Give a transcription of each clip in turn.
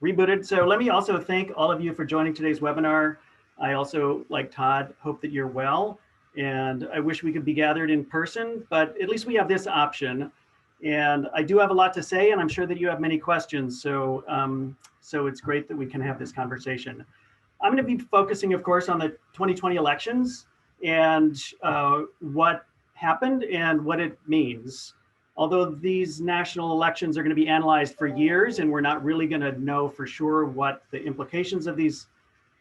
Rebooted. So let me also thank all of you for joining today's webinar. I also, like Todd, hope that you're well. And I wish we could be gathered in person, but at least we have this option. And I do have a lot to say, and I'm sure that you have many questions. So, so it's great that we can have this conversation. I'm going to be focusing, of course, on the 2020 elections and what happened and what it means. Although these national elections are going to be analyzed for years, and we're not really going to know for sure what the implications of these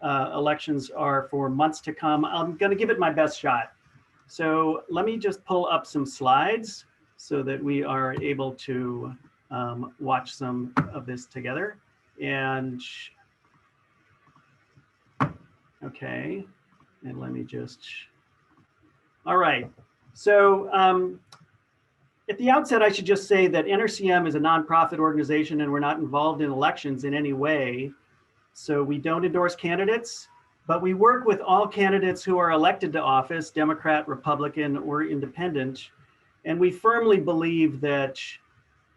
elections are for months to come, I'm going to give it my best shot. So let me just pull up some slides so that we are able to watch some of this together. And okay, and let me just, all right. So at the outset, I should just say that NRCM is a nonprofit organization and we're not involved in elections in any way. So we don't endorse candidates, but we work with all candidates who are elected to office, Democrat, Republican, or independent. And we firmly believe that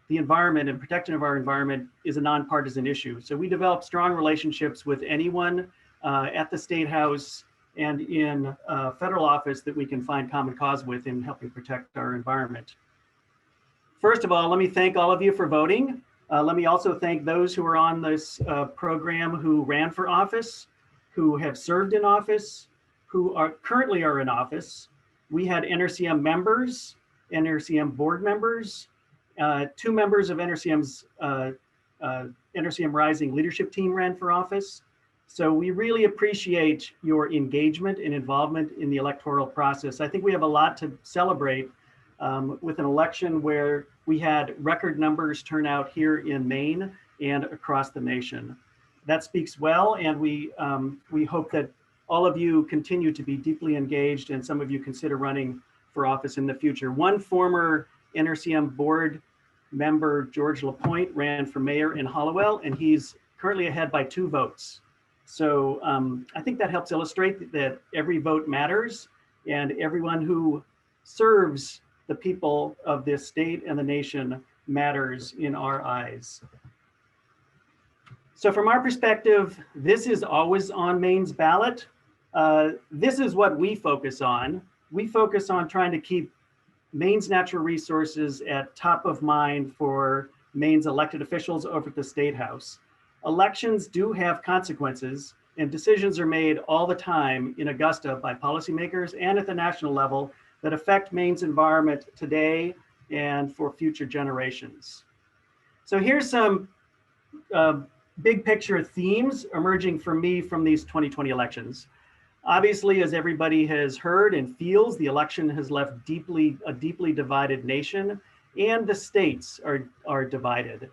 the environment and protection of our environment is a nonpartisan issue. So we develop strong relationships with anyone at the State House and in federal office that we can find common cause with in helping protect our environment. First of all, let me thank all of you for voting. Let me also thank those who are on this program who ran for office, who have served in office, who are currently in office. We had NRCM members, NRCM board members, 2 members of NRCM's NRCM Rising leadership team ran for office. So we really appreciate your engagement and involvement in the electoral process. I think we have a lot to celebrate with an election where we had record numbers turn out here in Maine and across the nation. That speaks well, and we hope that all of you continue to be deeply engaged and some of you consider running for office in the future. One former NRCM board member, George LaPointe, ran for mayor in Hollowell, and he's currently ahead by 2 votes. So I think that helps illustrate that every vote matters, and everyone who serves the people of this state and the nation matters in our eyes. So from our perspective, this is always on Maine's ballot. This is what we focus on. We focus on trying to keep Maine's natural resources at top of mind for Maine's elected officials over at the State House. Elections do have consequences, and decisions are made all the time in Augusta by policymakers and at the national level that affect Maine's environment today and for future generations. So here's some big picture themes emerging for me from these 2020 elections. Obviously, as everybody has heard and feels, the election has left a deeply divided nation, and the states are divided.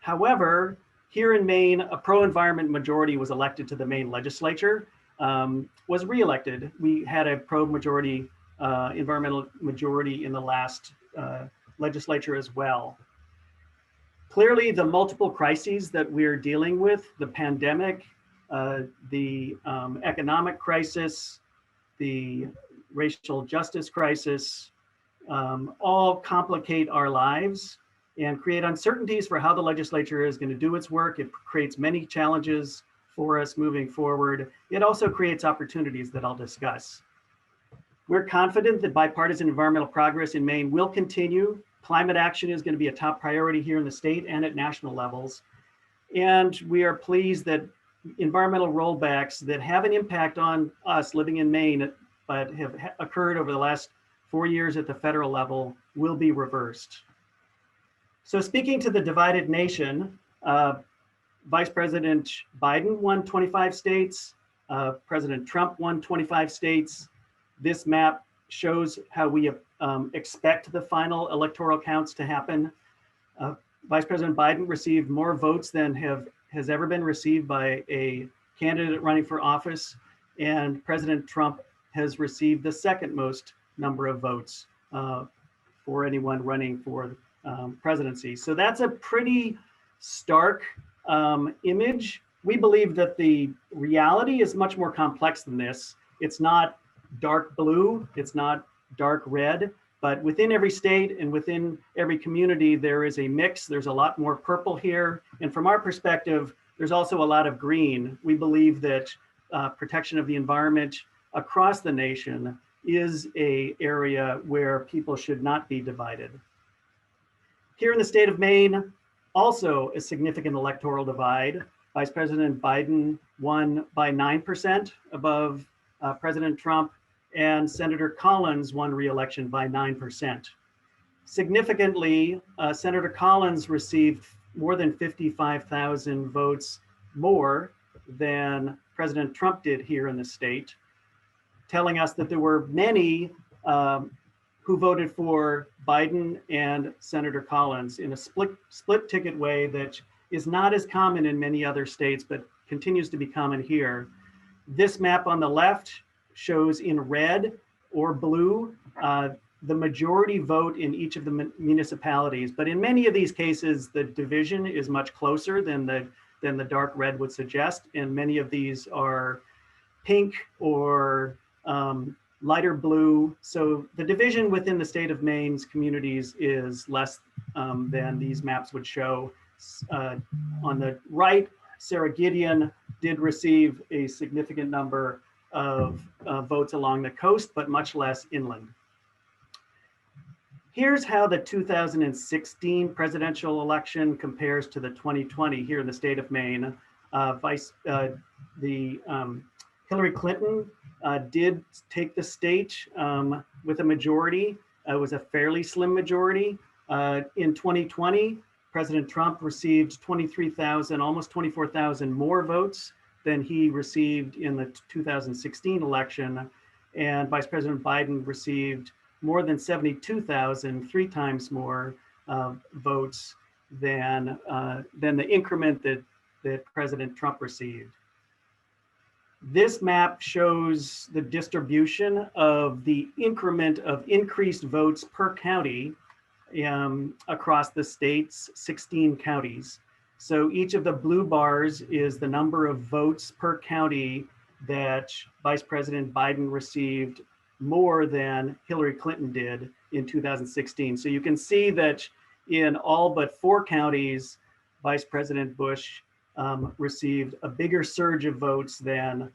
However, here in Maine, a pro-environment majority was elected to the Maine legislature, was reelected. We had a pro-majority environmental majority in the last legislature as well. Clearly, the multiple crises that we're dealing with, the pandemic, the economic crisis, the racial justice crisis, all complicate our lives and create uncertainties for how the legislature is going to do its work. It creates many challenges for us moving forward. It also creates opportunities that I'll discuss. We're confident that bipartisan environmental progress in Maine will continue. Climate action is going to be a top priority here in the state and at national levels. And we are pleased that environmental rollbacks that have an impact on us living in Maine, but have occurred over the last 4 years at the federal level, will be reversed. So speaking to the divided nation, Vice President Biden won 25 states, President Trump won 25 states. This map shows how we expect the final electoral counts to happen. Vice President Biden received more votes than has ever been received by a candidate running for office, and President Trump has received the second most number of votes for anyone running for presidency. So that's a pretty stark image. We believe that the reality is much more complex than this. It's not dark blue, it's not dark red, but within every state and within every community, there is a mix. There's a lot more purple here. And from our perspective, there's also a lot of green. We believe that protection of the environment across the nation is an area where people should not be divided. Here in the state of Maine, also a significant electoral divide. Vice President Biden won by 9% above President Trump, and Senator Collins won re-election by 9%. Significantly, Senator Collins received more than 55,000 votes more than President Trump did here in the state, telling us that there were many who voted for Biden and Senator Collins in a split ticket way that is not as common in many other states, but continues to be common here. This map on the left shows in red or blue the majority vote in each of the municipalities. But in many of these cases, the division is much closer than the dark red would suggest. And many of these are pink or lighter blue. So the division within the state of Maine's communities is less than these maps would show. On the right, Sarah Gideon did receive a significant number of votes along the coast, but much less inland. Here's how the 2016 presidential election compares to the 2020 here in the state of Maine. Hillary Clinton did take the state with a majority. It was a fairly slim majority. In 2020, President Trump received 23,000, almost 24,000 more votes than he received in the 2016 election. And Vice President Biden received more than 72,000, 3 times more votes than the increment that President Trump received. This map shows the distribution of the increment of increased votes per county across the state's 16 counties. So each of the blue bars is the number of votes per county that Vice President Biden received more than Hillary Clinton did in 2016. So you can see that in all but 4 counties, Vice President Bush received a bigger surge of votes than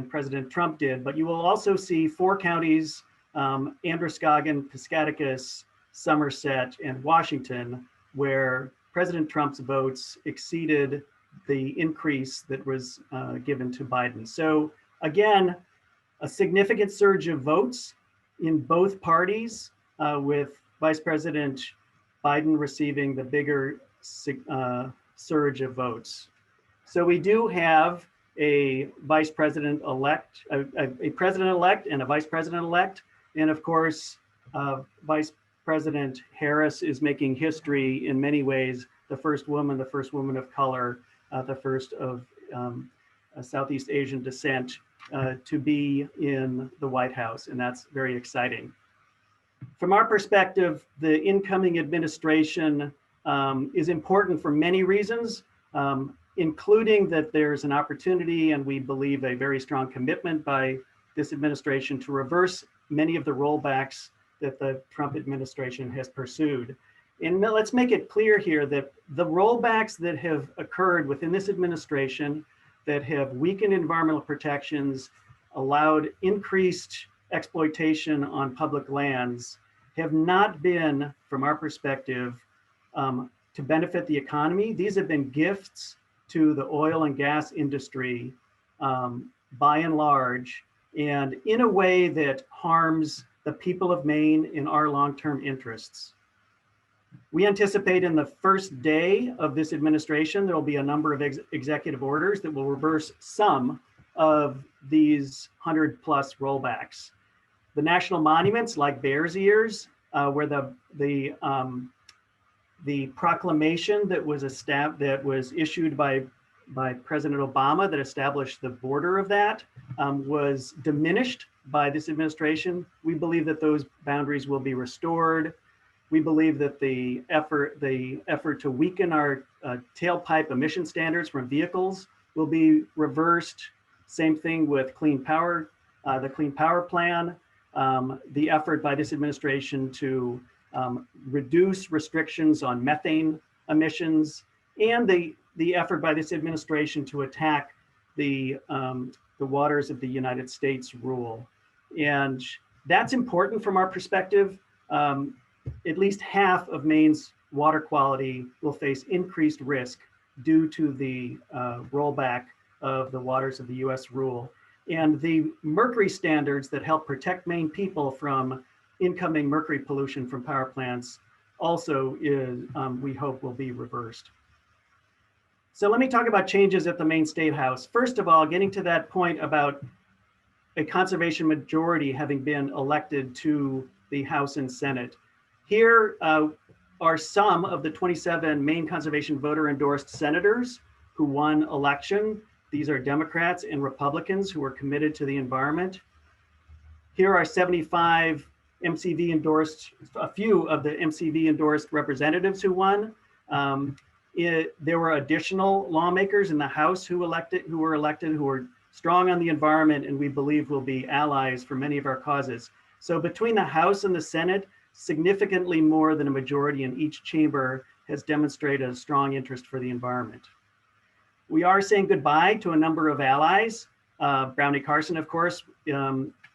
President Trump did. But you will also see 4 counties, Androscoggin, Piscataquis, Somerset, and Washington, where President Trump's votes exceeded the increase that was given to Biden. So again, a significant surge of votes in both parties, with Vice President Biden receiving the bigger surge of votes. So we do have a vice president-elect, a president-elect and a vice president-elect. And of course, Vice President Harris is making history in many ways, the first woman of color, the first of Southeast Asian descent to be in the White House, and that's very exciting. From our perspective, the incoming administration is important for many reasons, including that there's an opportunity, and we believe a very strong commitment by this administration to reverse many of the rollbacks that the Trump administration has pursued. And let's make it clear here that the rollbacks that have occurred within this administration that have weakened environmental protections, allowed increased exploitation on public lands, have not been, from our perspective, to benefit the economy. These have been gifts to the oil and gas industry by and large, and in a way that harms the people of Maine in our long-term interests. We anticipate in the first day of this administration, there will be a number of executive orders that will reverse some of these 100+ rollbacks. The national monuments like Bears Ears, where the proclamation that was issued by President Obama that established the border of that was diminished by this administration. We believe that those boundaries will be restored. We believe that the effort to weaken our tailpipe emission standards from vehicles will be reversed. Same thing with clean power, the Clean Power Plan, the effort by this administration to reduce restrictions on methane emissions, and the the effort by this administration to attack the waters of the United States rule. And that's important from our perspective. At least half of Maine's water quality will face increased risk due to the rollback of the waters of the US rule. And the mercury standards that help protect Maine people from incoming mercury pollution from power plants also is, we hope, will be reversed. So let me talk about changes at the Maine State House. First of all, getting to that point about a conservation majority having been elected to the House and Senate. Here are some of the 27 Maine conservation voter endorsed senators who won election. These are Democrats and Republicans who are committed to the environment. Here are 75 MCV endorsed, a few of the MCV endorsed representatives who won. There were additional lawmakers in the House who were elected who were strong on the environment and we believe will be allies for many of our causes. So between the House and the Senate, significantly more than a majority in each chamber has demonstrated a strong interest for the environment. We are saying goodbye to a number of allies. Brownie Carson, of course,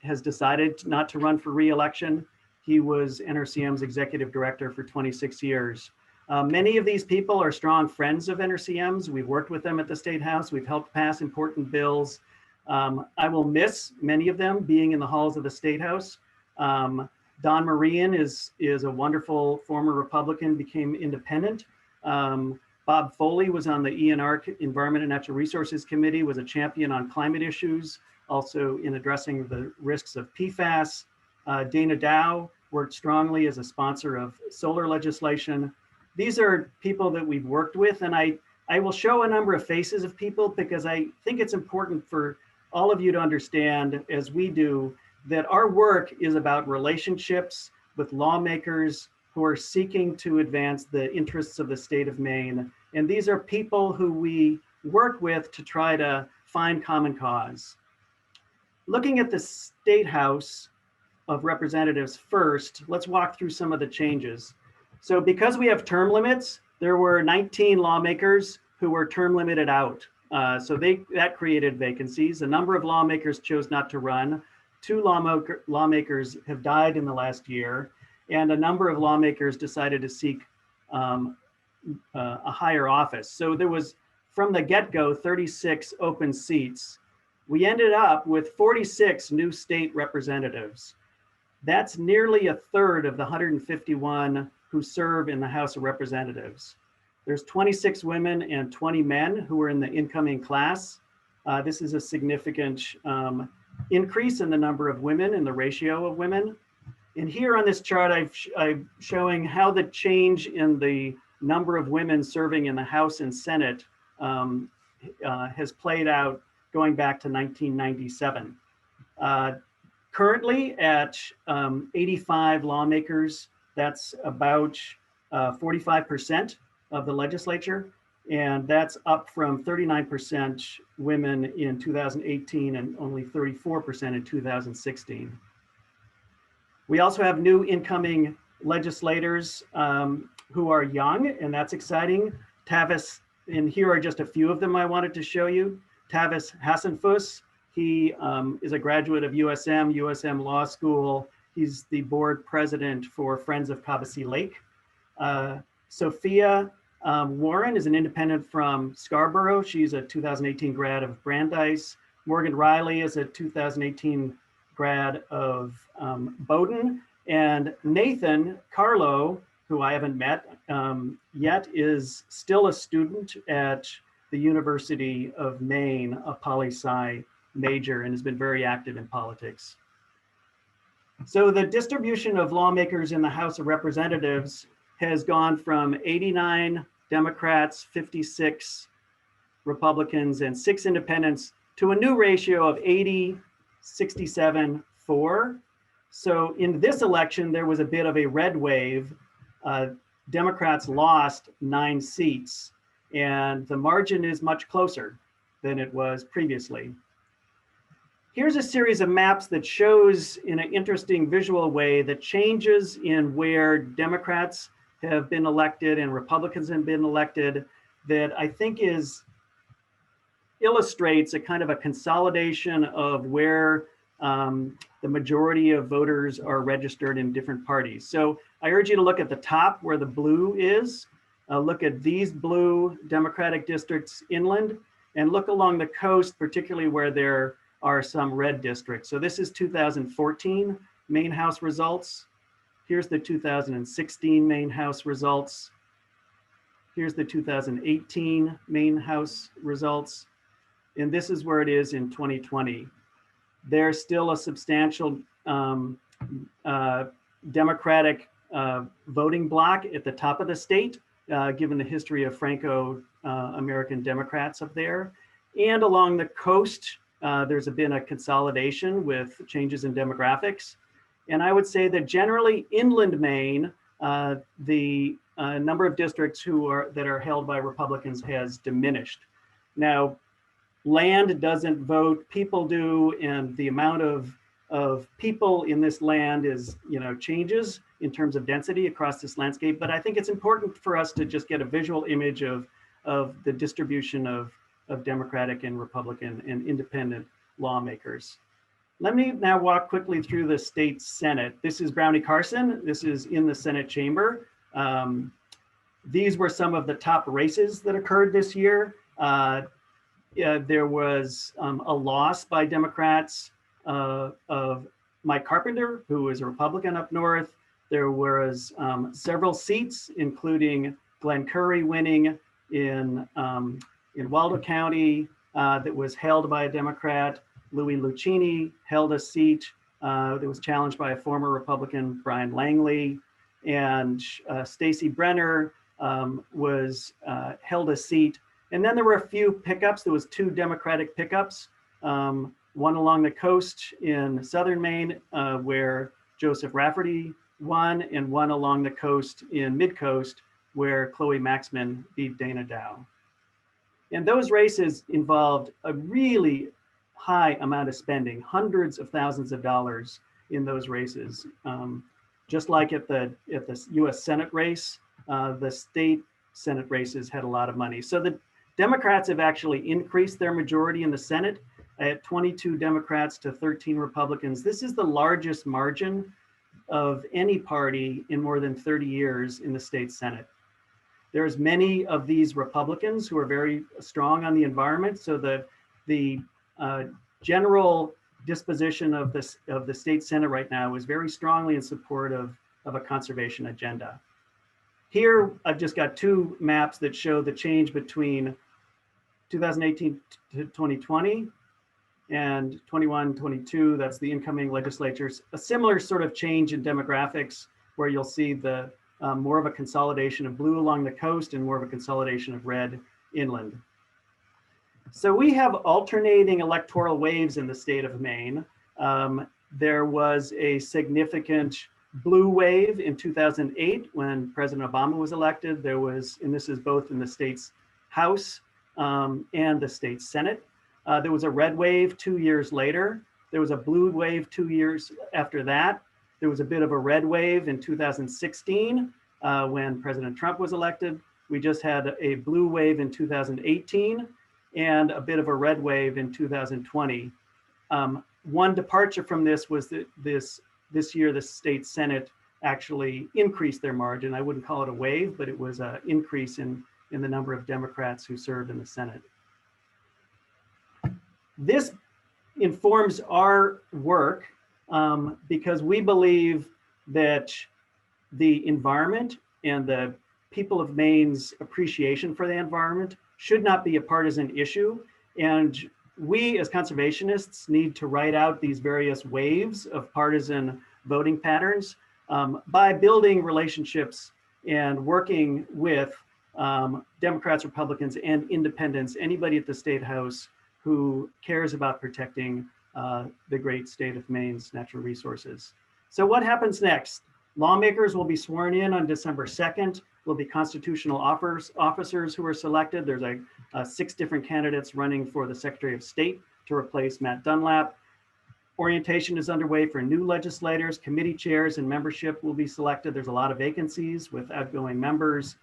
has decided not to run for re-election. He was NRCM's executive director for 26 years. Many of these people are strong friends of NRCM's. We've worked with them at the State House. We've helped pass important bills. I will miss many of them being in the halls of the State House. Don Marion is a wonderful former Republican, became independent. Bob Foley was on the ENR, Environment and Natural Resources Committee, was a champion on climate issues, also in addressing the risks of PFAS. Dana Dow worked strongly as a sponsor of solar legislation. These are people that we've worked with, and I will show a number of faces of people because I think it's important for all of you to understand, as we do, that our work is about relationships with lawmakers who are seeking to advance the interests of the state of Maine. And these are people who we work with to try to find common cause. Looking at the State House of Representatives first, let's walk through some of the changes. So because we have term limits, there were 19 lawmakers who were term limited out. So that created vacancies. A number of lawmakers chose not to run. 2 lawmakers have died in the last year, and a number of lawmakers decided to seek a higher office. So there was, from the get-go, 36 open seats. We ended up with 46 new state representatives. That's nearly a third of the 151 who serve in the House of Representatives. There's 26 women and 20 men who are in the incoming class. This is a significant increase in the number of women and the ratio of women. And here on this chart, I'm showing how the change in the number of women serving in the House and Senate has played out going back to 1997. Currently at 85 lawmakers, that's about 45% of the legislature. And that's up from 39% women in 2018 and only 34% in 2016. We also have new incoming legislators who are young, and that's exciting. Tavis, and here are just a few of them I wanted to show you. Tavis Hassenfuss, he is a graduate of USM Law School. He's the board president for Friends of Cobbessy Lake. Sophia Warren is an independent from Scarborough. She's a 2018 grad of Brandeis. Morgan Riley is a 2018 grad of Bowdoin. And Nathan Carlo, who I haven't met yet, is still a student at the University of Maine, a poli-sci major, and has been very active in politics. So the distribution of lawmakers in the House of Representatives has gone from 89 Democrats, 56 Republicans, and 6 independents to a new ratio of 80, 67, 4. So in this election, there was a bit of a red wave. Democrats lost 9 seats, and the margin is much closer than it was previously. Here's a series of maps that shows in an interesting visual way the changes in where Democrats have been elected and Republicans have been elected. that I think illustrates a kind of a consolidation of where the majority of voters are registered in different parties. So I urge you to look at the top where the blue is, look at these blue Democratic districts inland, and look along the coast, particularly where there are some red districts. So this is 2014 Maine House results. Here's the 2016 Maine House results. Here's the 2018 Maine House results. And this is where it is in 2020. There's still a substantial Democratic voting bloc at the top of the state, given the history of Franco-American Democrats up there. And along the coast, there's been a consolidation with changes in demographics. And I would say that generally inland Maine, the number of districts that are held by Republicans has diminished. Now, land doesn't vote, people do, and the amount of people in this land is, changes in terms of density across this landscape. But I think it's important for us to just get a visual image of the distribution of Democratic and Republican and independent lawmakers. Let me now walk quickly through the state Senate. This is Brownie Carson. This is in the Senate chamber. These were some of the top races that occurred this year. There was a loss by Democrats of Mike Carpenter, who is a Republican up north. There was several seats, including Glenn Curry winning in Waldo County that was held by a Democrat. Louis Lucchini held a seat that was challenged by a former Republican, Brian Langley. And Stacey Brenner held a seat. And then there were a few pickups. There was 2 Democratic pickups, one along the coast in southern Maine, where Joseph Rafferty won, and one along the coast in mid-coast, where Chloe Maxman beat Dana Dow. And those races involved a really high amount of spending, hundreds of thousands of dollars in those races. Just like at the US Senate race, the state Senate races had a lot of money. So the Democrats have actually increased their majority in the Senate at 22 Democrats to 13 Republicans. This is the largest margin of any party in more than 30 years in the state Senate. There's many of these Republicans who are very strong on the environment. So the general disposition of the state Senate right now is very strongly in support of a conservation agenda. Here, I've just got 2 maps that show the change between 2018 to 2020 and 21, 22, that's the incoming legislatures. A similar sort of change in demographics where you'll see the more of a consolidation of blue along the coast and more of a consolidation of red inland. So we have alternating electoral waves in the state of Maine. There was a significant blue wave in 2008 when President Obama was elected. There was, and this is both in the state's House and the state Senate. There was a red wave 2 years later. There was a blue wave 2 years after that. There was a bit of a red wave in 2016 when President Trump was elected. We just had a blue wave in 2018 and a bit of a red wave in 2020. One departure from this was that this year, the state Senate actually increased their margin. I wouldn't call it a wave, but it was an increase in the number of Democrats who served in the Senate. This informs our work because we believe that the environment and the people of Maine's appreciation for the environment should not be a partisan issue. And we as conservationists need to write out these various waves of partisan voting patterns by building relationships and working with Democrats, Republicans, and independents, anybody at the State House who cares about protecting the great state of Maine's natural resources. So what happens next? Lawmakers will be sworn in on December 2nd. Will be constitutional officers who are selected. There's 6 different candidates running for the Secretary of State to replace Matt Dunlap. Orientation is underway for new legislators. Committee chairs and membership will be selected. There's a lot of vacancies with outgoing members.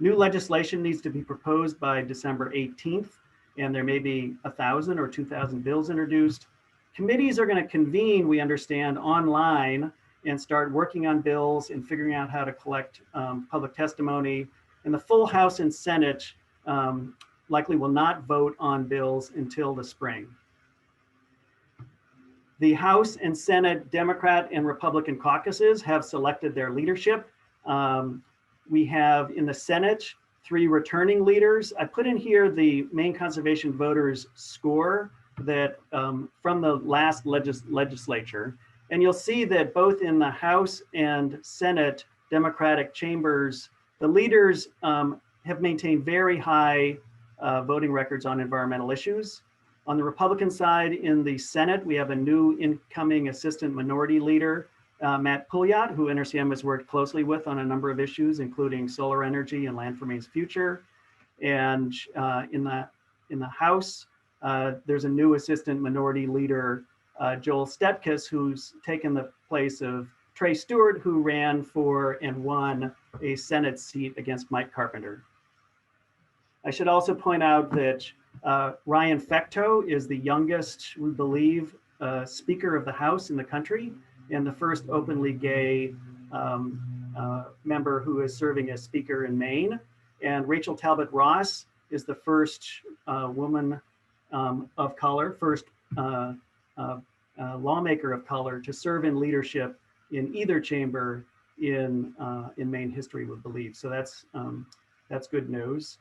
New legislation needs to be proposed by December 18th, and there may be 1,000 or 2,000 bills introduced. Committees are going to convene, we understand, online and start working on bills and figuring out how to collect public testimony. And the full House and Senate likely will not vote on bills until the spring. The House and Senate Democrat and Republican caucuses have selected their leadership. We have in the Senate 3 returning leaders. I put in here the Maine Conservation Voters score that from the last legislature. And you'll see that both in the House and Senate Democratic chambers, the leaders have maintained very high voting records on environmental issues. On the Republican side, in the Senate, we have a new incoming assistant minority leader, Matt Pouliot, who NRCM has worked closely with on a number of issues, including solar energy and land for Maine's future. And in the House, there's a new assistant minority leader, Joel Stetkes, who's taken the place of Trey Stewart, who ran for and won a Senate seat against Mike Carpenter. I should also point out that Ryan Fecteau is the youngest, we believe, Speaker of the House in the country, and the first openly gay member who is serving as Speaker in Maine. And Rachel Talbot Ross is the first woman of color, first lawmaker of color to serve in leadership in either chamber in Maine history, we believe. So that's good news.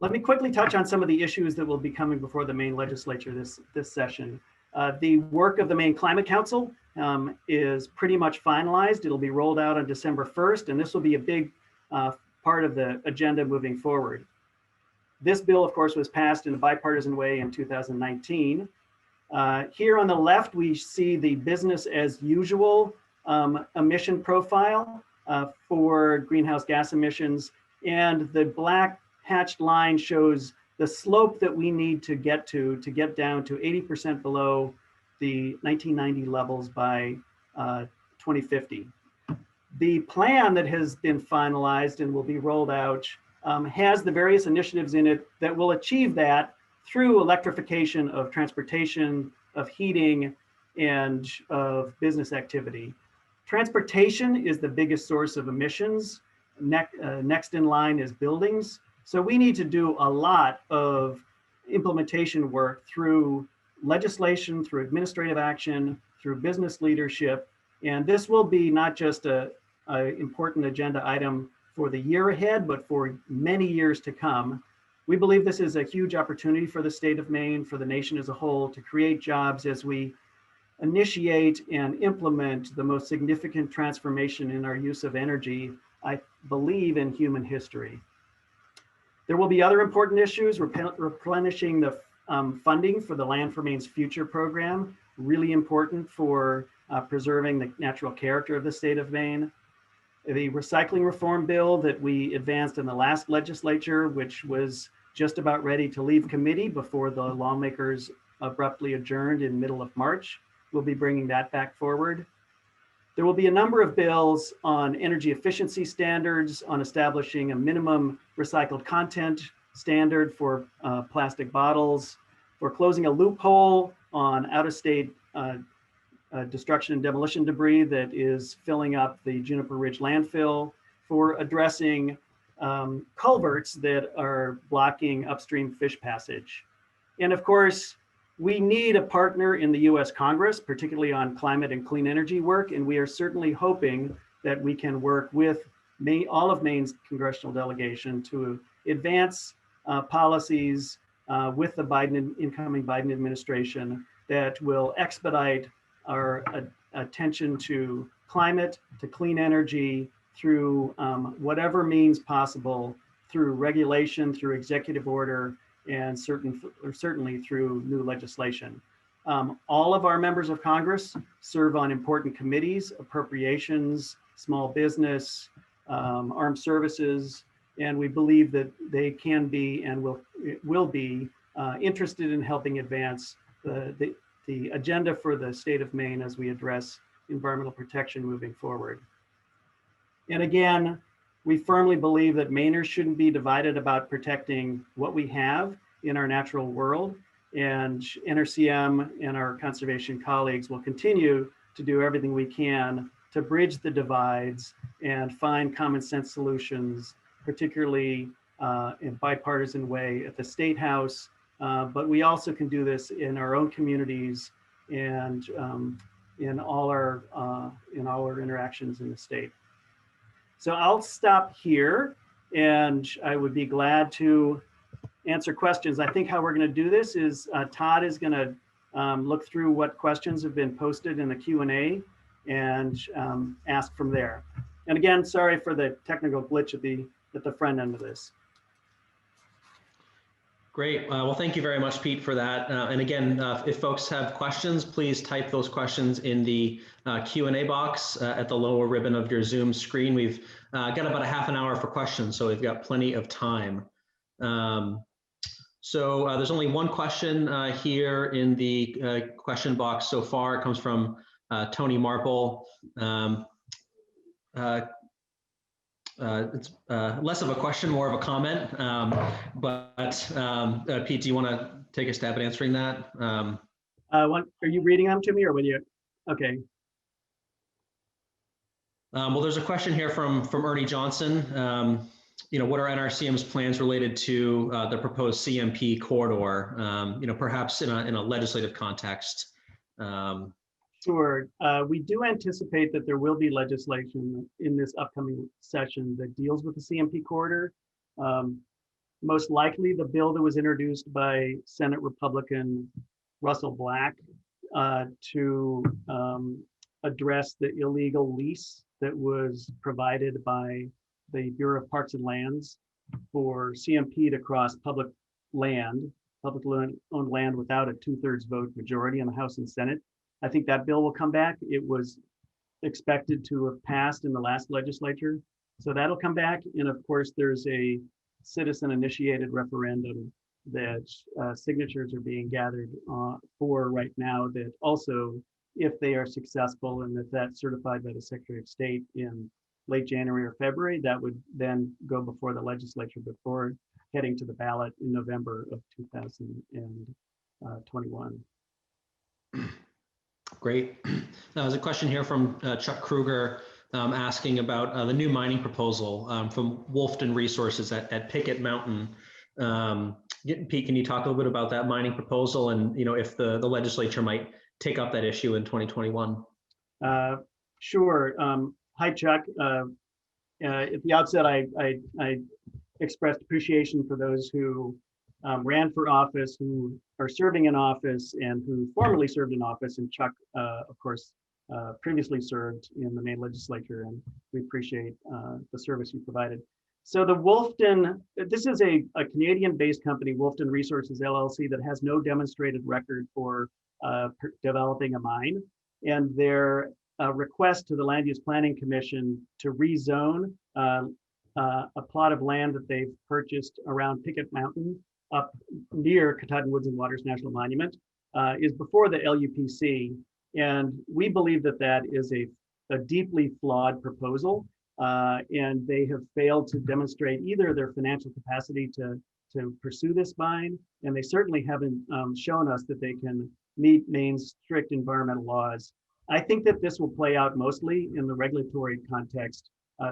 Let me quickly touch on some of the issues that will be coming before the Maine legislature this session. The work of the Maine Climate Council is pretty much finalized. It'll be rolled out on December 1st, and this will be a big part of the agenda moving forward. This bill, of course, was passed in a bipartisan way in 2019. Here on the left, we see the business as usual emission profile for greenhouse gas emissions, and the black hatched line shows the slope that we need to get down to 80% below the 1990 levels by 2050. The plan that has been finalized and will be rolled out has the various initiatives in it that will achieve that through electrification of transportation, of heating, and of business activity. Transportation is the biggest source of emissions. Next in line is buildings. So we need to do a lot of implementation work through legislation, through administrative action, through business leadership. And this will be not just an important agenda item for the year ahead, but for many years to come. We believe this is a huge opportunity for the state of Maine, for the nation as a whole, to create jobs as we initiate and implement the most significant transformation in our use of energy, I believe, in human history. There will be other important issues, replenishing the funding for the Land for Maine's Future program, really important for preserving the natural character of the state of Maine. The recycling reform bill that we advanced in the last legislature, which was just about ready to leave committee before the lawmakers abruptly adjourned in middle of March, we'll be bringing that back forward. There will be a number of bills on energy efficiency standards, on establishing a minimum recycled content standard for plastic bottles, for closing a loophole on out-of-state destruction and demolition debris that is filling up the Juniper Ridge landfill, for addressing culverts that are blocking upstream fish passage. And of course, we need a partner in the US Congress, particularly on climate and clean energy work, and we are certainly hoping that we can work with all of Maine's congressional delegation to advance policies with the incoming Biden administration that will expedite our attention to climate, to clean energy, through whatever means possible, through regulation, through executive order, and certainly through new legislation. All of our members of Congress serve on important committees: appropriations, small business, armed services, and we believe that they can be and will be interested in helping advance the agenda for the state of Maine as we address environmental protection moving forward. And again, We firmly believe that Mainers shouldn't be divided about protecting what we have in our natural world, and NRCM and our conservation colleagues will continue to do everything we can to bridge the divides and find common sense solutions, particularly in a bipartisan way at the State House. But we also can do this in our own communities and in all our interactions in the state. So I'll stop here, and I would be glad to answer questions. I think how we're going to do this is Todd is going to look through what questions have been posted in the Q&A and ask from there. And again, sorry for the technical glitch at the front end of this. Great. Well, thank you very much, Pete, for that. And again, if folks have questions, please type those questions in the Q&A box at the lower ribbon of your Zoom screen. We've got about a half an hour for questions, so we've got plenty of time. So there's only one question here in the question box so far. It comes from Tony Marple. It's less of a question, more of a comment. Pete, do you want to take a stab at answering that? Are you reading them to me, or will you? Okay. Well, there's a question here from Ernie Johnson. What are NRCM's plans related to the proposed CMP corridor? Perhaps in a legislative context. Sure. We do anticipate that there will be legislation in this upcoming session that deals with the CMP corridor. Most likely the bill that was introduced by Senate Republican Russell Black to address the illegal lease that was provided by the Bureau of Parks and Lands for CMP to cross publicly owned land without a 2/3 vote majority in the House and Senate. I think that bill will come back. It was expected to have passed in the last legislature. So that'll come back. And of course, there's a citizen initiated referendum that signatures are being gathered for right now that also, if they are successful and if that's certified by the Secretary of State in late January or February, that would then go before the legislature before heading to the ballot in November of 2021. Great. Now, there's a question here from Chuck Kruger asking about the new mining proposal from Wolfton Resources at Picket Mountain. Pete, can you talk a little bit about that mining proposal and if the legislature might take up that issue in 2021? Sure. Hi, Chuck. At the outset, I expressed appreciation for those who ran for office, who are serving in office, and who formerly served in office. And Chuck, of course, previously served in the Maine legislature, and we appreciate the service you provided. So the Wolfton, this is a Canadian-based company, Wolfton Resources LLC, that has no demonstrated record for developing a mine. And their request to the Land Use Planning Commission to rezone a plot of land that they've purchased around Picket Mountain up near Katahdin Woods and Waters National Monument is before the LUPC. And we believe that that is a deeply flawed proposal. And they have failed to demonstrate either their financial capacity to pursue this mine, and they certainly haven't shown us that they can meet Maine's strict environmental laws. I think that this will play out mostly in the regulatory context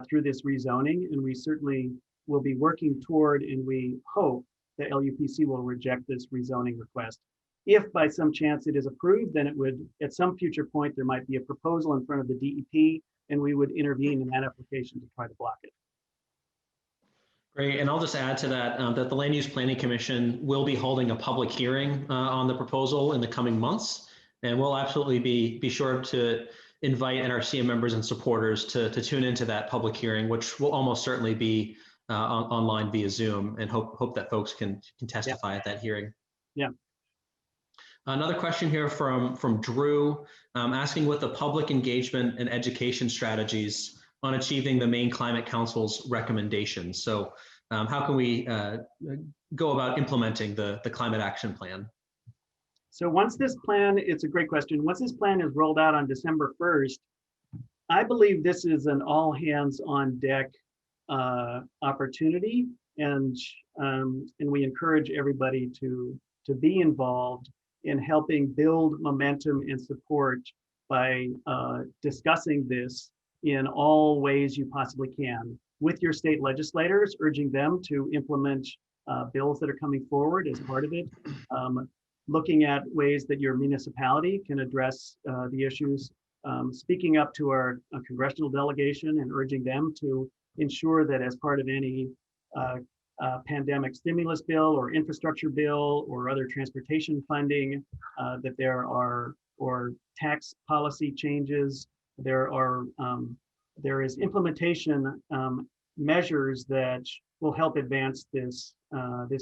through this rezoning, and we certainly will be working toward, and we hope that LUPC will reject this rezoning request. If by some chance it is approved, then it would, at some future point, there might be a proposal in front of the DEP, and we would intervene in that application to try to block it. Great, and I'll just add to that that the Land Use Planning Commission will be holding a public hearing on the proposal in the coming months, and we'll absolutely be sure to invite NRCM members and supporters to tune into that public hearing, which will almost certainly be online via Zoom, and hope that folks can testify at that hearing. Yeah. Another question here from Drew, asking what the public engagement and education strategies on achieving the Maine Climate Council's recommendations. So how can we go about implementing the climate action plan? So once this plan, it's a great question. Once this plan is rolled out on December 1st, I believe this is an all hands on deck opportunity, and we encourage everybody to be involved in helping build momentum and support by discussing this in all ways you possibly can with your state legislators, urging them to implement bills that are coming forward as part of it, looking at ways that your municipality can address the issues, speaking up to our congressional delegation and urging them to ensure that as part of any pandemic stimulus bill or infrastructure bill or other transportation funding, that there are, or tax policy changes, there is implementation measures that will help advance this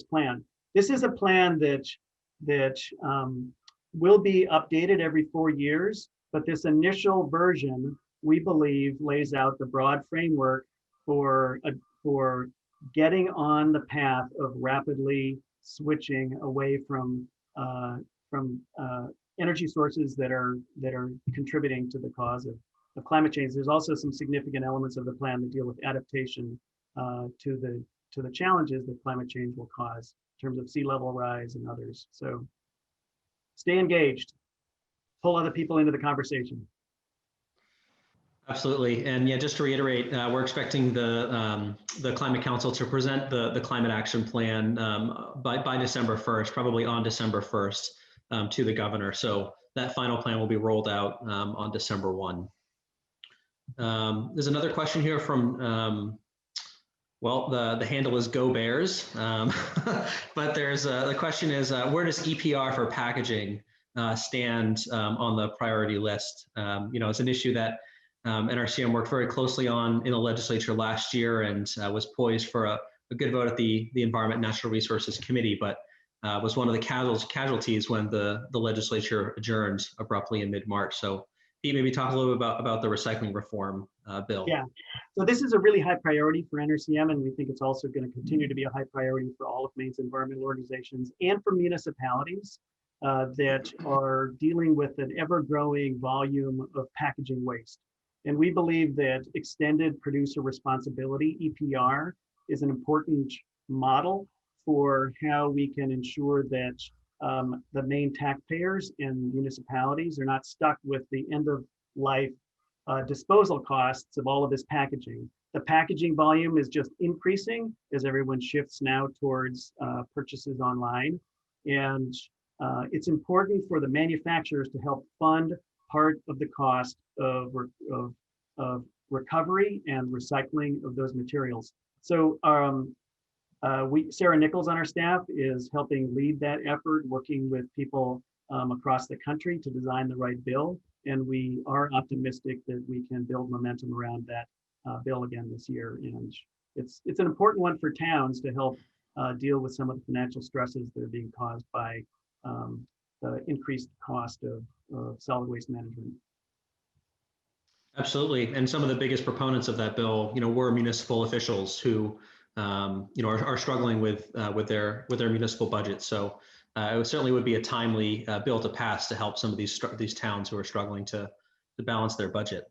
plan. This is a plan that will be updated every 4 years, but this initial version, we believe, lays out the broad framework for getting on the path of rapidly switching away from energy sources that are contributing to the cause of climate change. There's also some significant elements of the plan that deal with adaptation to the challenges that climate change will cause in terms of sea level rise and others. So stay engaged, pull other people into the conversation. Absolutely, and yeah, just to reiterate, we're expecting the Climate Council to present the climate action plan by December 1st, probably on December 1st, to the governor. So that final plan will be rolled out on December 1. There's another question here from, well, the handle is Go Bears, but the question is, where does EPR for packaging stand on the priority list? It's an issue that NRCM worked very closely on in the legislature last year and was poised for a good vote at the Environment and Natural Resources Committee, but was one of the casualties when the legislature adjourned abruptly in mid-March. So Pete, maybe talk a little bit about the recycling reform bill. Yeah, so this is a really high priority for NRCM, and we think it's also going to continue to be a high priority for all of Maine's environmental organizations and for municipalities that are dealing with an ever-growing volume of packaging waste. And we believe that extended producer responsibility, EPR, is an important model for how we can ensure that the Maine taxpayers and municipalities are not stuck with the end of life disposal costs of all of this packaging. The packaging volume is just increasing as everyone shifts now towards purchases online. And it's important for the manufacturers to help fund part of the cost of recovery and recycling of those materials. So Sarah Nichols on our staff is helping lead that effort, working with people across the country to design the right bill. And we are optimistic that we can build momentum around that bill again this year. And it's an important one for towns to help deal with some of the financial stresses that are being caused by the increased cost of solid waste management. Absolutely, and some of the biggest proponents of that bill, were municipal officials who, are struggling with their municipal budgets. So it certainly would be a timely bill to pass to help some of these towns who are struggling to balance their budget.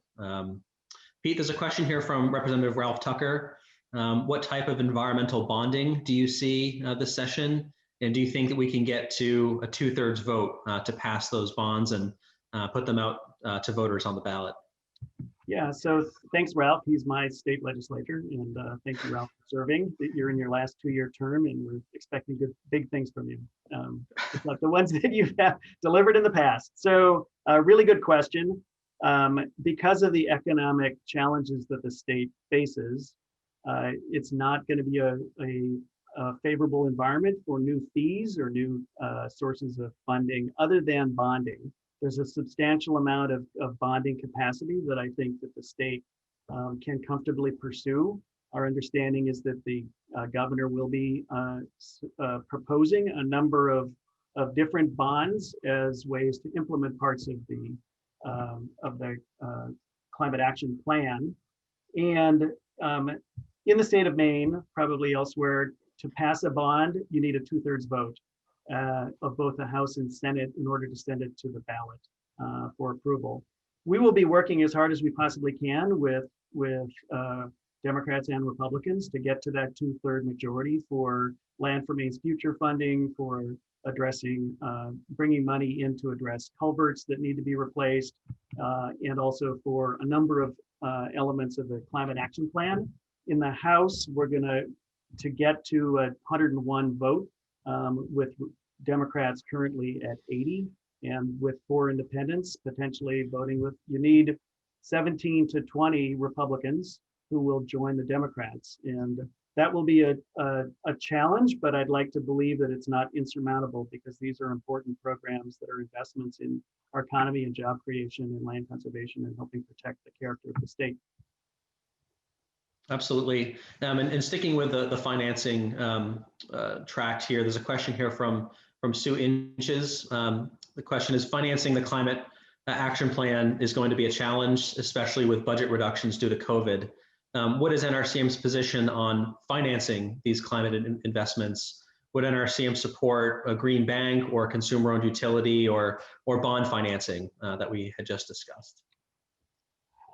Pete, there's a question here from Representative Ralph Tucker. What type of environmental bonding do you see this session? And do you think that we can get to a 2/3 vote to pass those bonds and put them out to voters on the ballot? Yeah, so thanks, Ralph. He's my state legislator, and thank you, Ralph, for serving. You're in your last 2-year term, and we're expecting big things from you, just like the ones that you've delivered in the past. So, really good question. Because of the economic challenges that the state faces, it's not going to be a favorable environment for new fees or new sources of funding other than bonding. There's a substantial amount of bonding capacity that I think that the state can comfortably pursue. Our understanding is that the governor will be proposing a number of different bonds as ways to implement parts of the climate action plan. And in the state of Maine, probably elsewhere, to pass a bond, you need a 2/3 vote of both the House and Senate in order to send it to the ballot for approval. We will be working as hard as we possibly can with Democrats and Republicans to get to that 2/3 majority for Land for Maine's Future funding, for addressing, bringing money in to address culverts that need to be replaced, and also for a number of elements of the climate action plan. In the House, we're going to get to a 101 vote, with Democrats currently at 80, and with 4 independents potentially voting with, you need 17 to 20 Republicans who will join the Democrats. And that will be a challenge, but I'd like to believe that it's not insurmountable, because these are important programs that are investments in our economy and job creation and land conservation and helping protect the character of the state. Absolutely. And sticking with the financing tract here, there's a question here from Sue Inches. The question is, financing the climate action plan is going to be a challenge, especially with budget reductions due to COVID. What is NRCM's position on financing these climate investments? Would NRCM support a green bank or consumer-owned utility or bond financing that we had just discussed?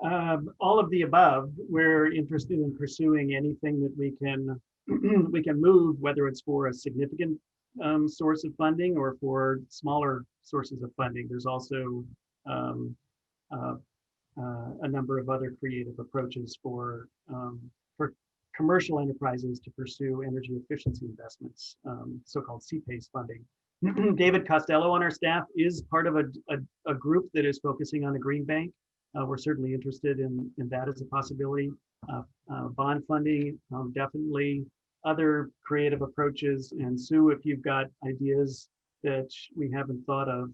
All of the above. We're interested in pursuing anything that we can we can move, whether it's for a significant source of funding or for smaller sources of funding. There's also a number of other creative approaches for commercial enterprises to pursue energy efficiency investments, so-called CPACE funding. David Costello on our staff is part of a group that is focusing on a green bank. We're certainly interested in that as a possibility. Bond funding, definitely other creative approaches. And Sue, if you've got ideas that we haven't thought of,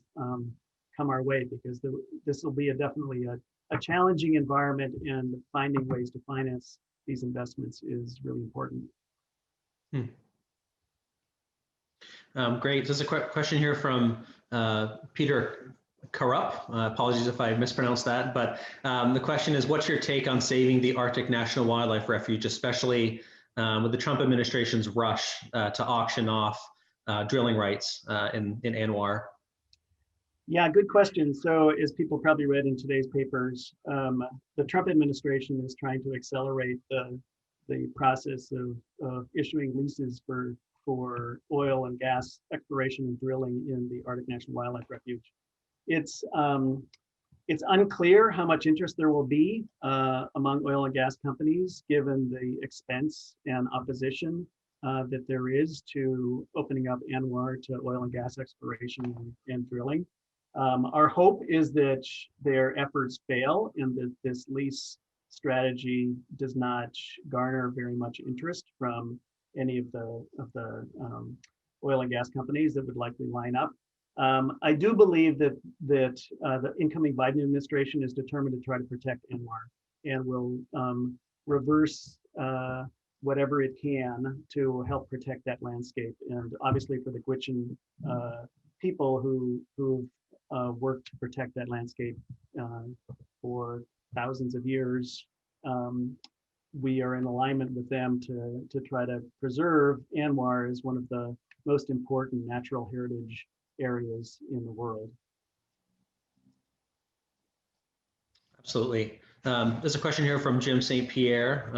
come our way, because this will be definitely a challenging environment, and finding ways to finance these investments is really important. Great. There's a question here from Peter Karup. Apologies if I mispronounced that, but the question is, what's your take on saving the Arctic National Wildlife Refuge, especially with the Trump administration's rush to auction off drilling rights in ANWR? Yeah, good question. So as people probably read in today's papers, the Trump administration is trying to accelerate the process of issuing leases for oil and gas exploration and drilling in the Arctic National Wildlife Refuge. It's unclear how much interest there will be among oil and gas companies, given the expense and opposition that there is to opening up ANWR to oil and gas exploration and drilling. Our hope is that their efforts fail and that this lease strategy does not garner very much interest from any of the oil and gas companies that would likely line up. I do believe that the incoming Biden administration is determined to try to protect ANWR and will reverse whatever it can to help protect that landscape. And obviously for the Gwich'in people who worked to protect that landscape for thousands of years, we are in alignment with them to try to preserve ANWR as one of the most important natural heritage areas in the world. Absolutely. There's a question here from Jim St. Pierre.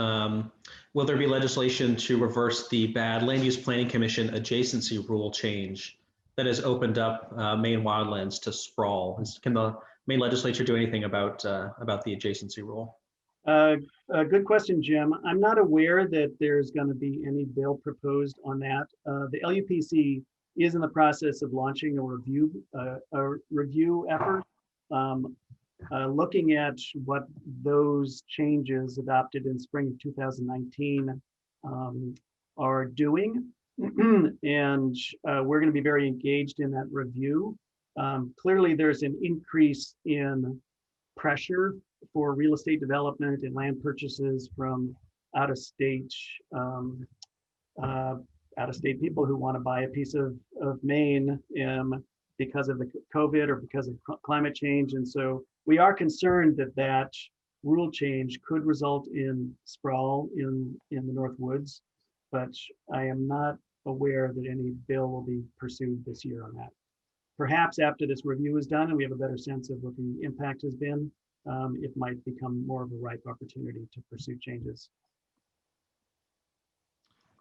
Will there be legislation to reverse the bad Land Use Planning Commission adjacency rule change that has opened up Maine wildlands to sprawl? Can the Maine legislature do anything about the adjacency rule? Good question, Jim. I'm not aware that there's going to be any bill proposed on that. The LUPC is in the process of launching a review effort, looking at what those changes adopted in spring of 2019 are doing. And we're going to be very engaged in that review. Clearly, there's an increase in pressure for real estate development and land purchases from out-of-state people who want to buy a piece of Maine because of the COVID or because of climate change. And so we are concerned that rule change could result in sprawl in the North Woods, but I am not aware that any bill will be pursued this year on that. Perhaps after this review is done and we have a better sense of what the impact has been, it might become more of a ripe opportunity to pursue changes.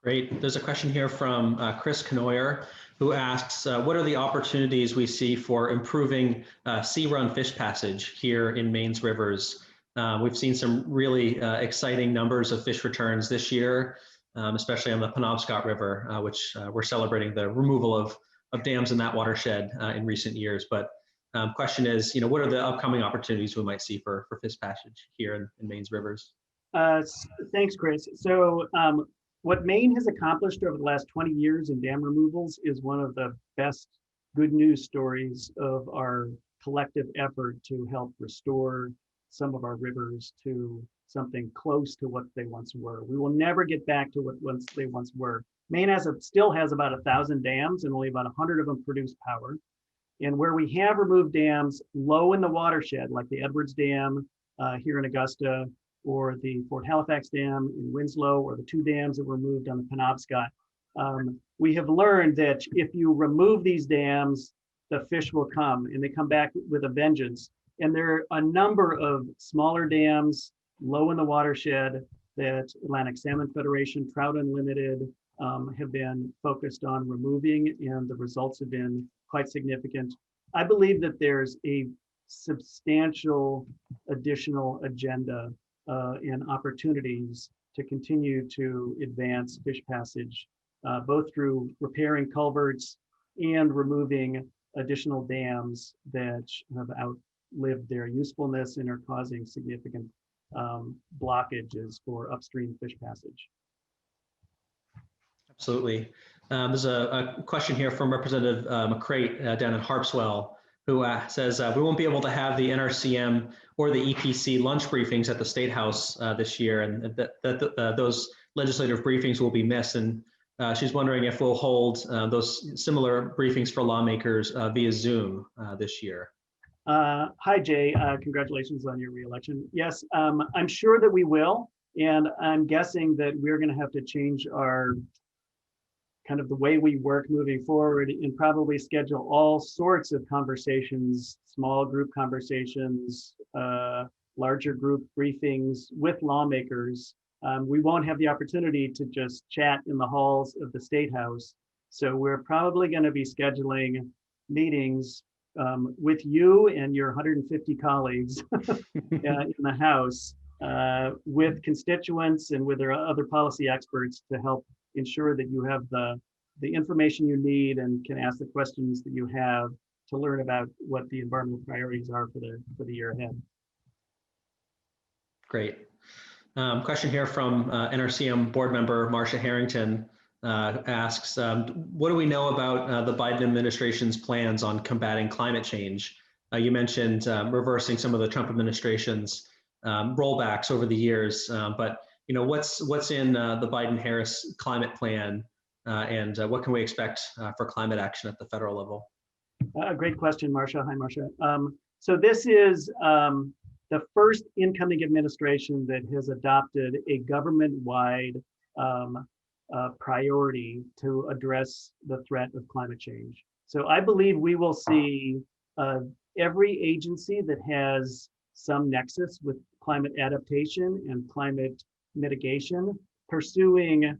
Great. There's a question here from Chris Canoyer, who asks, what are the opportunities we see for improving sea-run fish passage here in Maine's rivers? We've seen some really exciting numbers of fish returns this year, especially on the Penobscot River, which we're celebrating the removal of dams in that watershed in recent years. But question is, what are the upcoming opportunities we might see for fish passage here in Maine's rivers? Thanks, Chris. So what Maine has accomplished over the last 20 years in dam removals is one of the best good news stories of our collective effort to help restore some of our rivers to something close to what they once were. We will never get back to what they once were. Maine still has about 1,000 dams, and only about 100 of them produce power. And where we have removed dams low in the watershed, like the Edwards Dam here in Augusta, or the Fort Halifax Dam in Winslow, or the 2 dams that were moved on the Penobscot, we have learned that if you remove these dams, the fish will come, and they come back with a vengeance. And there are a number of smaller dams low in the watershed that Atlantic Salmon Federation, Trout Unlimited have been focused on removing, and the results have been quite significant. I believe that there's a substantial additional agenda and opportunities to continue to advance fish passage, both through repairing culverts and removing additional dams that have outlived their usefulness and are causing significant blockages for upstream fish passage. Absolutely. There's a question here from Representative McCrate down in Harpswell, who says we won't be able to have the NRCM or the EPC lunch briefings at the State House this year, and that those legislative briefings will be missed. And she's wondering if we'll hold those similar briefings for lawmakers via Zoom this year. Hi, Jay. Congratulations on your reelection. Yes, I'm sure that we will. And I'm guessing that we're going to have to change our kind of the way we work moving forward, and probably schedule all sorts of conversations, small group conversations, larger group briefings with lawmakers. We won't have the opportunity to just chat in the halls of the State House. So we're probably going to be scheduling meetings with you and your 150 colleagues in the House, with constituents and with our other policy experts to help ensure that you have the information you need and can ask the questions that you have to learn about what the environmental priorities are for the year ahead. Great. Question here from NRCM board member Marcia Harrington asks, what do we know about the Biden administration's plans on combating climate change? You mentioned reversing some of the Trump administration's rollbacks over the years, but what's in the Biden-Harris climate plan, and what can we expect for climate action at the federal level? Great question, Marcia. Hi, Marcia. So this is the first incoming administration that has adopted a government-wide priority to address the threat of climate change. So I believe we will see every agency that has some nexus with climate adaptation and climate mitigation pursuing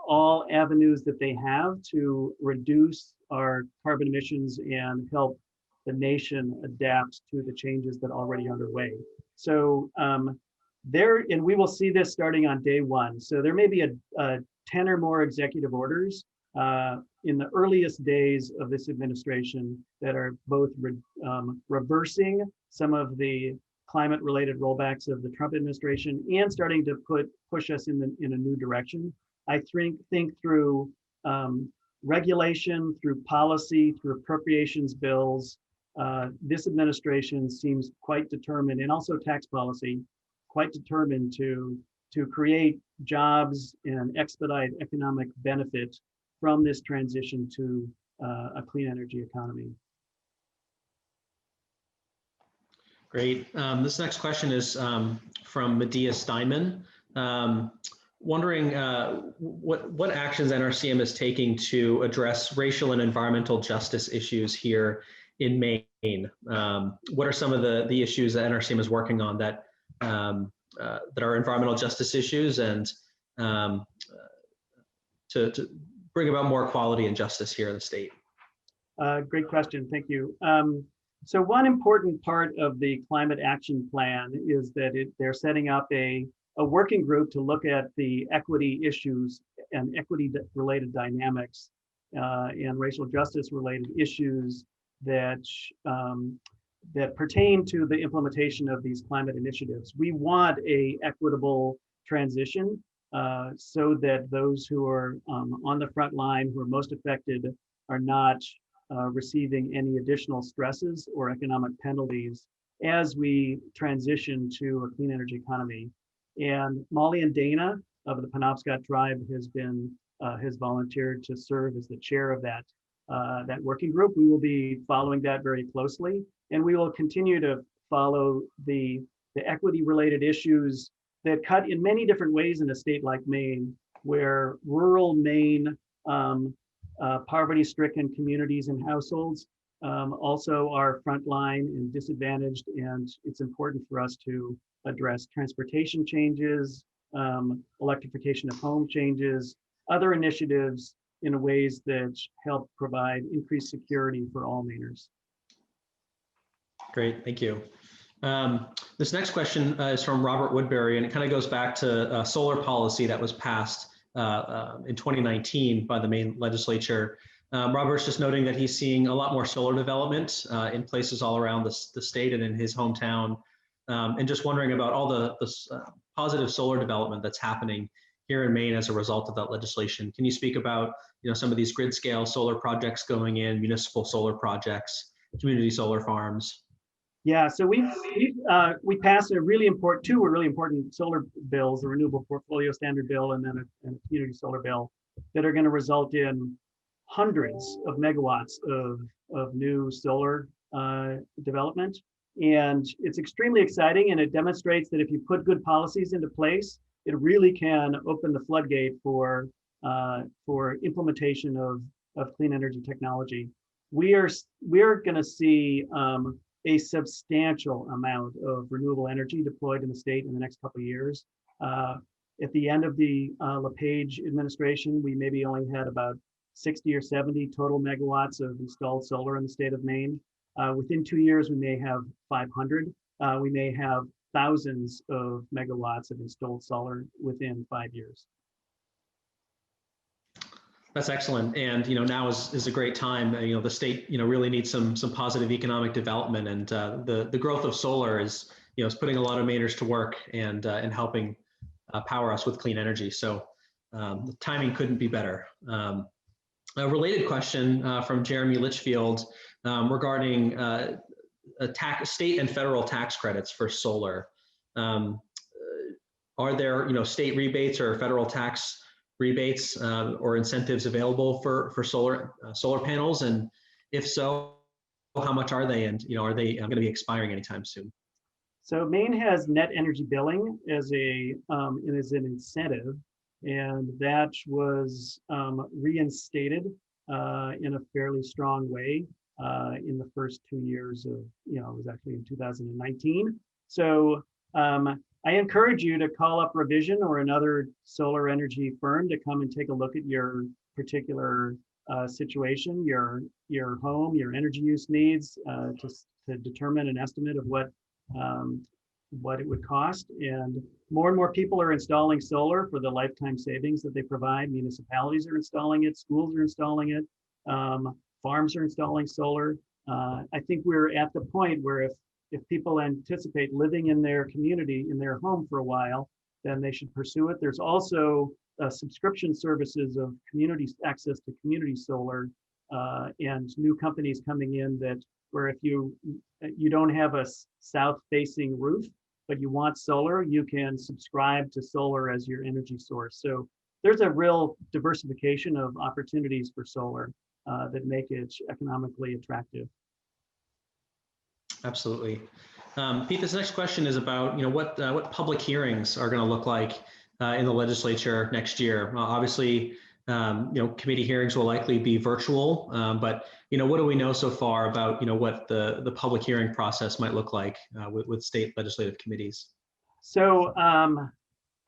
all avenues that they have to reduce our carbon emissions and help the nation adapt to the changes that are already underway. So and we will see this starting on day one. So there may be a 10 or more executive orders in the earliest days of this administration that are both reversing some of the climate-related rollbacks of the Trump administration and starting to push us in a new direction. I think through regulation, through policy, through appropriations bills, this administration seems quite determined, and also tax policy, quite determined to create jobs and expedite economic benefit from this transition to a clean energy economy. Great. This next question is from Medea Steinman. Wondering what actions NRCM is taking to address racial and environmental justice issues here in Maine. What are some of the issues that NRCM is working on that are environmental justice issues, and to bring about more equality and justice here in the state? Great question. Thank you. So one important part of the climate action plan is that they're setting up a working group to look at the equity issues and equity related dynamics and racial justice related issues that that pertain to the implementation of these climate initiatives. We want a equitable transition so that those who are on the front line, who are most affected, are not receiving any additional stresses or economic penalties as we transition to a clean energy economy. And Molly and Dana of the Penobscot tribe has volunteered to serve as the chair of that working group. We will be following that very closely, and we will continue to follow the equity related issues that cut in many different ways in a state like Maine, where rural Maine poverty-stricken communities and households also are frontline and disadvantaged, and it's important for us to address transportation changes, electrification of home changes, other initiatives in ways that help provide increased security for all Mainers. Great, thank you. This next question is from Robert Woodbury, and it kind of goes back to solar policy that was passed in 2019 by the Maine legislature. Robert's just noting that he's seeing a lot more solar development in places all around the state and in his hometown, and just wondering about all the positive solar development that's happening here in Maine as a result of that legislation. Can you speak about some of these grid scale solar projects going in, municipal solar projects, community solar farms? Yeah, so we passed two really important solar bills, the Renewable Portfolio Standard Bill and then a community solar bill that are going to result in hundreds of megawatts of new solar development. And it's extremely exciting, and it demonstrates that if you put good policies into place, it really can open the floodgate for implementation of clean energy technology. We are going to see a substantial amount of renewable energy deployed in the state in the next couple of years. At the end of the LePage administration, we maybe only had about 60 or 70 total megawatts of installed solar in the state of Maine. Within 2 years, we may have 500. We may have thousands of megawatts of installed solar within 5 years. That's excellent, and now is a great time. The state really needs some positive economic development, and the growth of solar is putting a lot of Mainers to work and helping power us with clean energy. So the timing couldn't be better. A related question from Jeremy Litchfield regarding state and federal tax credits for solar. Are there state rebates or federal tax rebates or incentives available for solar panels, and if so, how much are they, and are they going to be expiring anytime soon? So Maine has net energy billing as an incentive, and that was reinstated in a fairly strong way in the first 2 years of, it was actually in 2019. So I encourage you to call up Revision or another solar energy firm to come and take a look at your particular situation, your home, your energy use needs, to determine an estimate of what it would cost. And more people are installing solar for the lifetime savings that they provide. Municipalities are installing it, schools are installing it, farms are installing solar. I think we're at the point where if people anticipate living in their community, in their home for a while, then they should pursue it. There's also subscription services of access to community solar and new companies coming in where if you don't have a south-facing roof, but you want solar, you can subscribe to solar as your energy source. So there's a real diversification of opportunities for solar that make it economically attractive. Absolutely. Pete, this next question is about what public hearings are going to look like in the legislature next year. Obviously, committee hearings will likely be virtual, but what do we know so far about what the public hearing process might look like with state legislative committees? So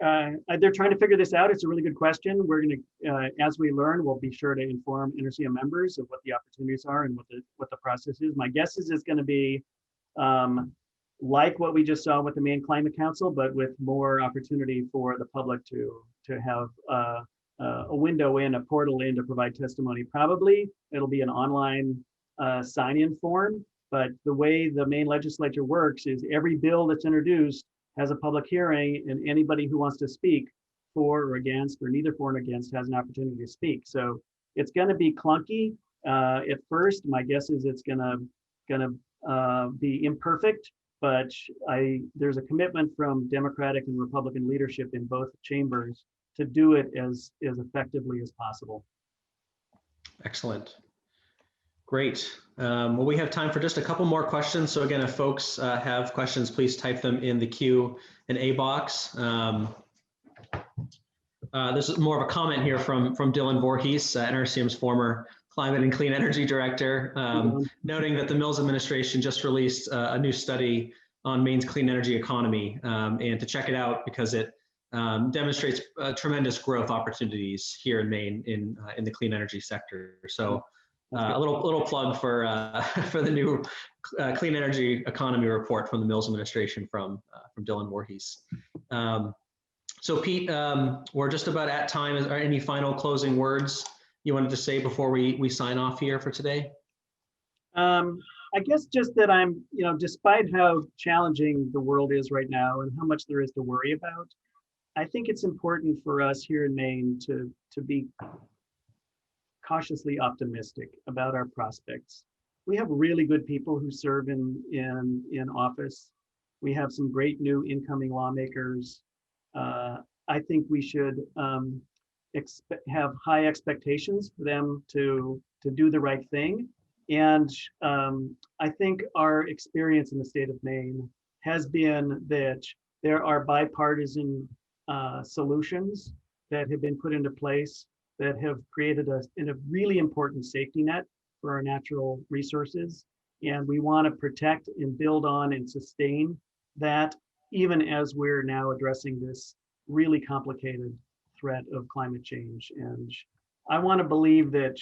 they're trying to figure this out. It's a really good question. We're going to, as we learn, we'll be sure to inform NRCM members of what the opportunities are and what the process is. My guess is it's going to be like what we just saw with the Maine Climate Council, but with more opportunity for the public to have a window in, a portal in to provide testimony. Probably it'll be an online sign-in form, but the way the Maine legislature works is every bill that's introduced has a public hearing, and anybody who wants to speak for or against, or neither for or against, has an opportunity to speak. So it's going to be clunky at first. My guess is it's going to be imperfect, but there's a commitment from Democratic and Republican leadership in both chambers to do it as effectively as possible. Excellent. Great. Well, we have time for just a couple more questions. So again, if folks have questions, please type them in the Q&A box. This is more of a comment here from Dylan Voorhees, NRCM's former Climate and Clean Energy Director, noting that the Mills administration just released a new study on Maine's clean energy economy, and to check it out because it demonstrates tremendous growth opportunities here in Maine in the clean energy sector. So a little plug for the new clean energy economy report from the Mills administration from Dylan Voorhees. So Pete, we're just about at time. Is there any final closing words you wanted to say before we sign off here for today? I guess just that I'm, despite how challenging the world is right now and how much there is to worry about, I think it's important for us here in Maine to be cautiously optimistic about our prospects. We have really good people who serve in office. We have some great new incoming lawmakers. I think we should have high expectations for them to do the right thing. And I think our experience in the state of Maine has been that there are bipartisan solutions that have been put into place that have created a really important safety net for our natural resources. And we want to protect and build on and sustain that, even as we're now addressing this really complicated threat of climate change. And I want to believe that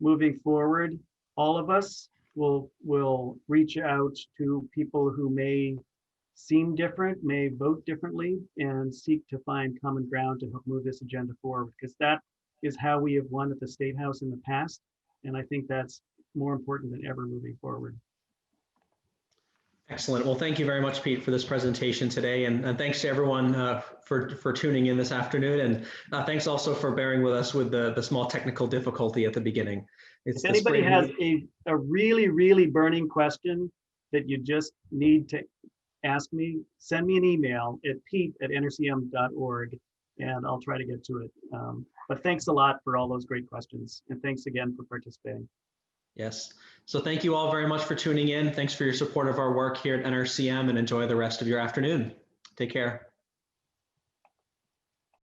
moving forward, all of us will reach out to people who may seem different, may vote differently, and seek to find common ground to help move this agenda forward, because that is how we have won at the State House in the past. And I think that's more important than ever moving forward. Excellent. Well, thank you very much, Pete, for this presentation today. And thanks to everyone for tuning in this afternoon. And thanks also for bearing with us with the small technical difficulty at the beginning. If anybody has a really, really burning question that you just need to ask me, send me an email at pete@nrcm.org, and I'll try to get to it. But thanks a lot for all those great questions. And thanks again for participating. Yes. So thank you all very much for tuning in. Thanks for your support of our work here at NRCM, and enjoy the rest of your afternoon. Take care.